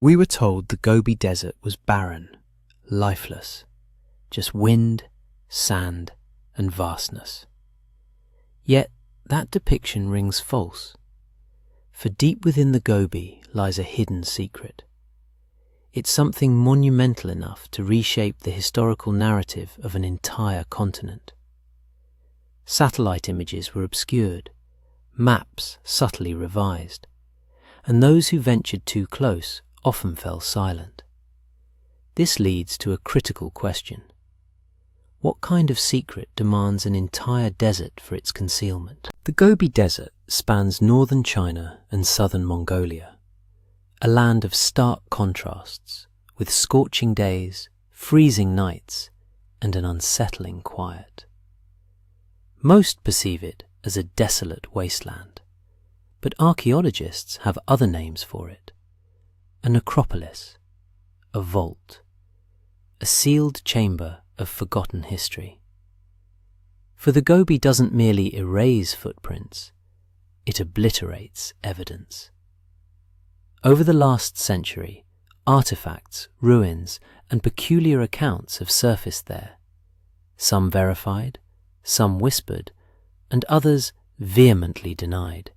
We were told the Gobi Desert was barren, lifeless, just wind, sand, and vastness. Yet that depiction rings false, for deep within the Gobi lies a hidden secret. It's something monumental enough to reshape the historical narrative of an entire continent. Satellite images were obscured, maps subtly revised, and those who ventured too close often fell silent. This leads to a critical question. What kind of secret demands an entire desert for its concealment? The Gobi Desert spans northern China and southern Mongolia, a land of stark contrasts, with scorching days, freezing nights, and an unsettling quiet. Most perceive it as a desolate wasteland, but archaeologists have other names for it. A necropolis, a vault, a sealed chamber of forgotten history. For the Gobi doesn't merely erase footprints, it obliterates evidence. Over the last century, artifacts, ruins, and peculiar accounts have surfaced there. Some verified, some whispered, and others vehemently denied,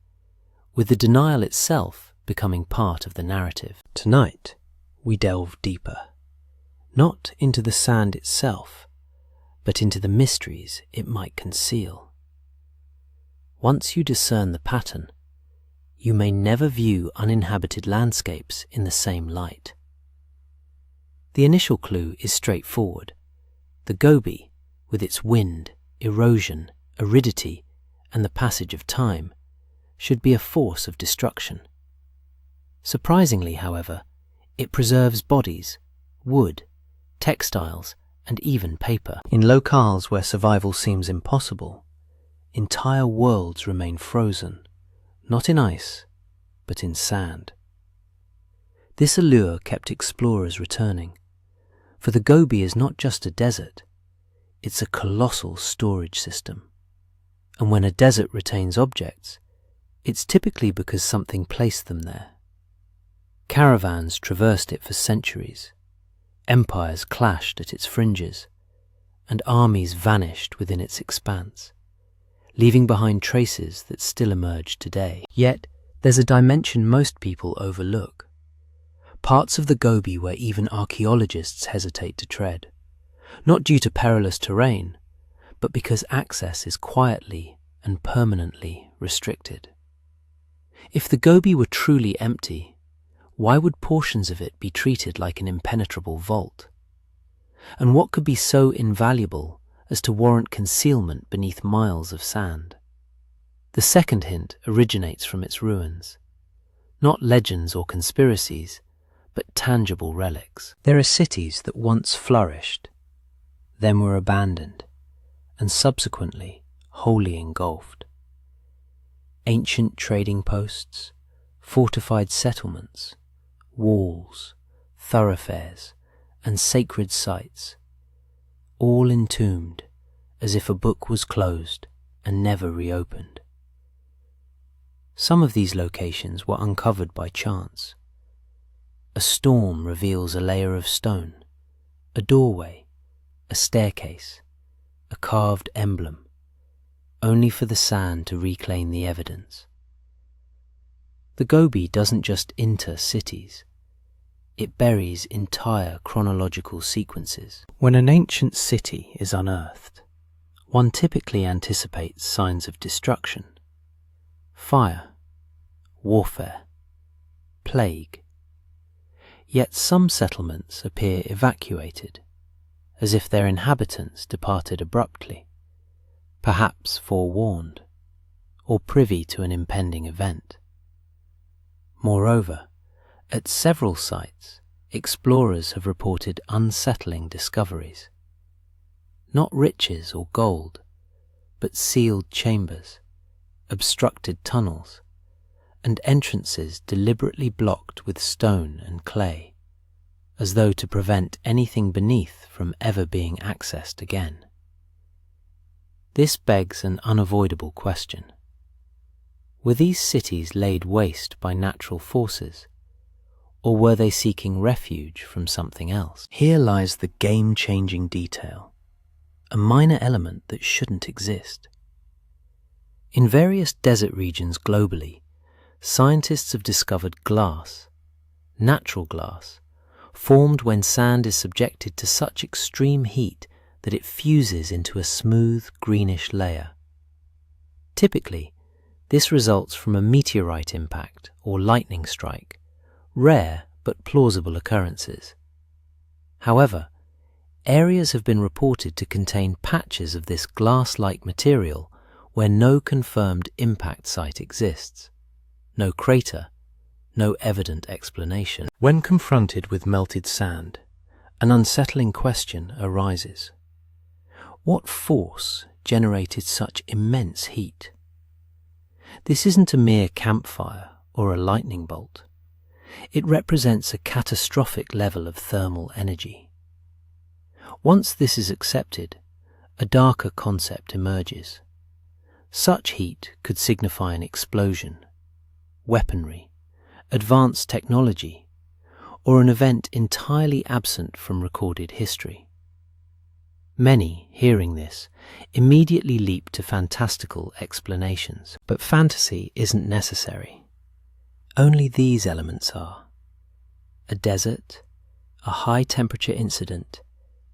with the denial itself becoming part of the narrative. Tonight, we delve deeper, not into the sand itself, but into the mysteries it might conceal. Once you discern the pattern, you may never view uninhabited landscapes in the same light. The initial clue is straightforward. The Gobi, with its wind, erosion, aridity, and the passage of time, should be a force of destruction. Surprisingly, however, it preserves bodies, wood, textiles, and even paper. In locales where survival seems impossible, entire worlds remain frozen, not in ice, but in sand. This allure kept explorers returning, for the Gobi is not just a desert, it's a colossal storage system. And when a desert retains objects, it's typically because something placed them there. Caravans traversed it for centuries, empires clashed at its fringes, and armies vanished within its expanse, leaving behind traces that still emerge today. Yet, there's a dimension most people overlook. Parts of the Gobi where even archaeologists hesitate to tread, not due to perilous terrain, but because access is quietly and permanently restricted. If the Gobi were truly empty, why would portions of it be treated like an impenetrable vault? And what could be so invaluable as to warrant concealment beneath miles of sand? The second hint originates from its ruins. Not legends or conspiracies, but tangible relics. There are cities that once flourished, then were abandoned, and subsequently wholly engulfed. Ancient trading posts, fortified settlements, walls, thoroughfares, and sacred sites, all entombed as if a book was closed and never reopened. Some of these locations were uncovered by chance. A storm reveals a layer of stone, a doorway, a staircase, a carved emblem, only for the sand to reclaim the evidence. The Gobi doesn't just enter cities, it buries entire chronological sequences. When an ancient city is unearthed, one typically anticipates signs of destruction, fire, warfare, plague. Yet some settlements appear evacuated, as if their inhabitants departed abruptly, perhaps forewarned, or privy to an impending event. Moreover, at several sites, explorers have reported unsettling discoveries. Not riches or gold, but sealed chambers, obstructed tunnels, and entrances deliberately blocked with stone and clay, as though to prevent anything beneath from ever being accessed again. This begs an unavoidable question. Were these cities laid waste by natural forces, Or were they seeking refuge from something else? Here lies the game-changing detail, a minor element that shouldn't exist. In various desert regions globally, scientists have discovered glass, natural glass, formed when sand is subjected to such extreme heat that it fuses into a smooth greenish layer. Typically, this results from a meteorite impact or lightning strike, rare but plausible occurrences. However, areas have been reported to contain patches of this glass-like material where no confirmed impact site exists, no crater, no evident explanation. When confronted with melted sand, an unsettling question arises. What force generated such immense heat? This isn't a mere campfire or a lightning bolt. It represents a catastrophic level of thermal energy. Once this is accepted, a darker concept emerges. Such heat could signify an explosion, weaponry, advanced technology, or an event entirely absent from recorded history. Many, hearing this, immediately leap to fantastical explanations, but fantasy isn't necessary. Only these elements are: a desert, a high-temperature incident,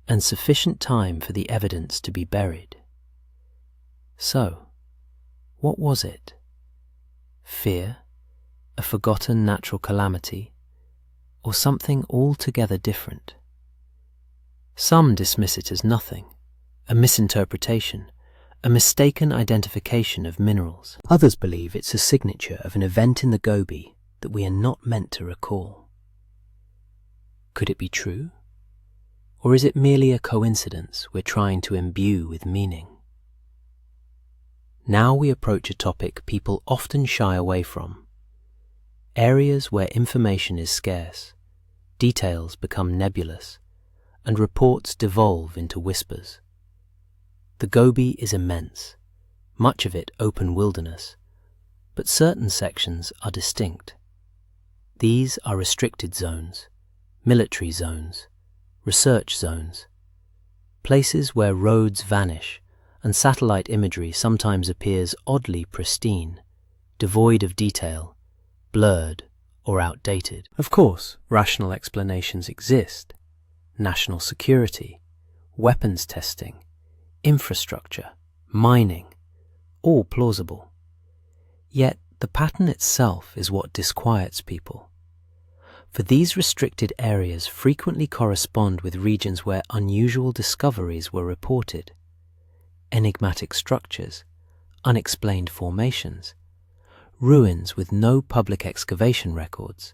and sufficient time for the evidence to be buried. So, what was it? Fear? A forgotten natural calamity? Or something altogether different? Some dismiss it as nothing, a misinterpretation, a mistaken identification of minerals. Others believe it's a signature of an event in the Gobi that we are not meant to recall. Could it be true? Or is it merely a coincidence we're trying to imbue with meaning? Now we approach a topic people often shy away from. Areas where information is scarce, details become nebulous, and reports devolve into whispers. The Gobi is immense, much of it open wilderness, but certain sections are distinct. These are restricted zones, military zones, research zones, places where roads vanish and satellite imagery sometimes appears oddly pristine, devoid of detail, blurred or outdated. Of course, rational explanations exist: national security, weapons testing, infrastructure, mining, all plausible. Yet the pattern itself is what disquiets people. For these restricted areas frequently correspond with regions where unusual discoveries were reported: enigmatic structures, unexplained formations, ruins with no public excavation records,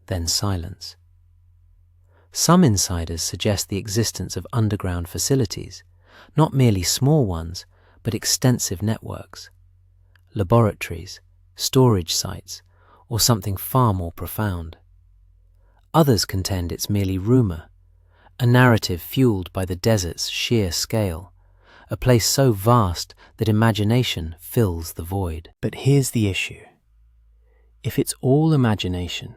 then silence. Some insiders suggest the existence of underground facilities, not merely small ones, but extensive networks, laboratories, storage sites, or something far more profound. Others contend it's merely rumor, a narrative fueled by the desert's sheer scale, a place so vast that imagination fills the void. But here's the issue. If it's all imagination,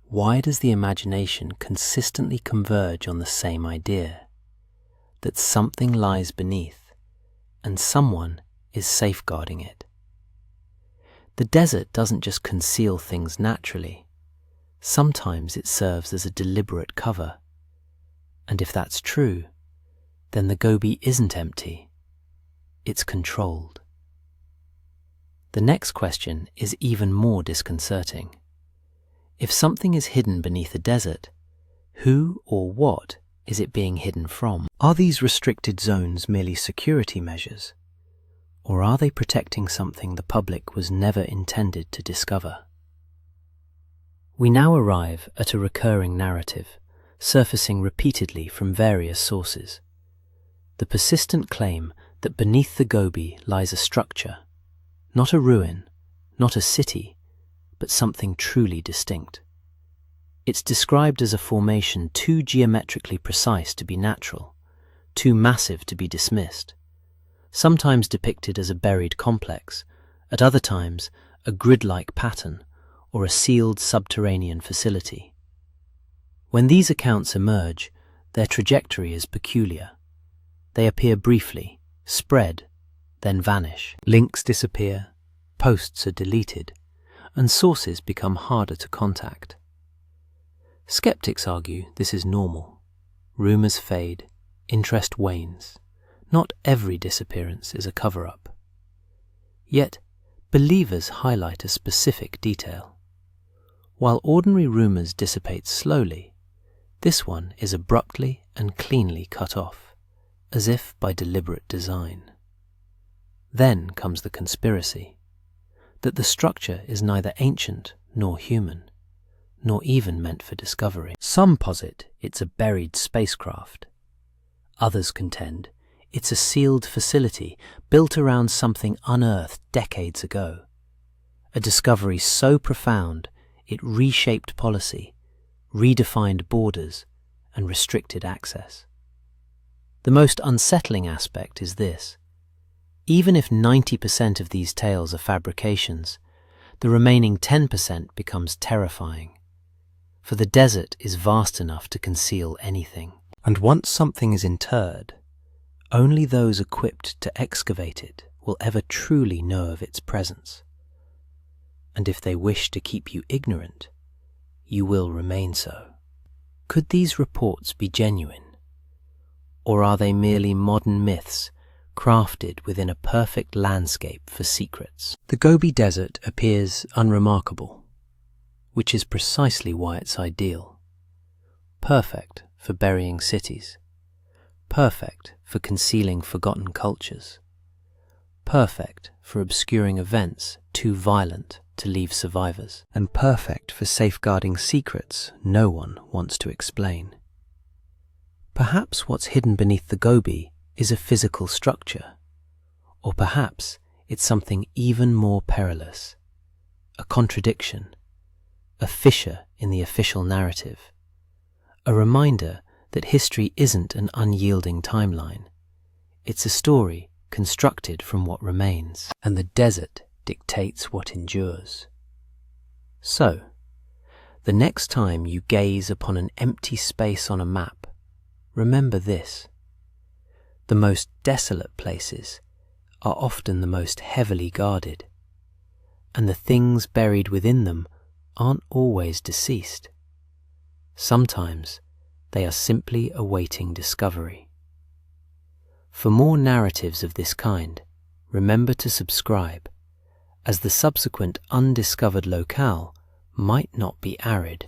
why does the imagination consistently converge on the same idea? That something lies beneath, and someone is safeguarding it. The desert doesn't just conceal things naturally. Sometimes it serves as a deliberate cover. And if that's true, then the Gobi isn't empty. It's controlled. The next question is even more disconcerting. If something is hidden beneath a desert, who or what is it being hidden from? Are these restricted zones merely security measures? Or are they protecting something the public was never intended to discover? We now arrive at a recurring narrative, surfacing repeatedly from various sources. The persistent claim that beneath the Gobi lies a structure, not a ruin, not a city, but something truly distinct. It's described as a formation too geometrically precise to be natural, too massive to be dismissed, sometimes depicted as a buried complex, at other times a grid-like pattern, or a sealed subterranean facility. When these accounts emerge, their trajectory is peculiar. They appear briefly, spread, then vanish. Links disappear, posts are deleted, and sources become harder to contact. Skeptics argue this is normal. Rumors fade, interest wanes. Not every disappearance is a cover-up. Yet, believers highlight a specific detail. While ordinary rumors dissipate slowly, this one is abruptly and cleanly cut off, as if by deliberate design. Then comes the conspiracy, that the structure is neither ancient nor human, nor even meant for discovery. Some posit it's a buried spacecraft. Others contend it's a sealed facility built around something unearthed decades ago, a discovery so profound it reshaped policy, redefined borders, and restricted access. The most unsettling aspect is this. Even if 90% of these tales are fabrications, the remaining 10% becomes terrifying. For the desert is vast enough to conceal anything. And once something is interred, only those equipped to excavate it will ever truly know of its presence. And if they wish to keep you ignorant, you will remain so. Could these reports be genuine? Or are they merely modern myths crafted within a perfect landscape for secrets? The Gobi Desert appears unremarkable, which is precisely why it's ideal. Perfect for burying cities. Perfect for concealing forgotten cultures. Perfect for obscuring events too violent to leave survivors. And perfect for safeguarding secrets no one wants to explain. Perhaps what's hidden beneath the Gobi is a physical structure. Or perhaps it's something even more perilous. A contradiction. A fissure in the official narrative. A reminder that history isn't an unyielding timeline. It's a story constructed from what remains, and the desert dictates what endures. So, the next time you gaze upon an empty space on a map, remember this. The most desolate places are often the most heavily guarded, and the things buried within them aren't always deceased. Sometimes they are simply awaiting discovery. For more narratives of this kind, remember to subscribe, as the subsequent undiscovered locale might not be arid.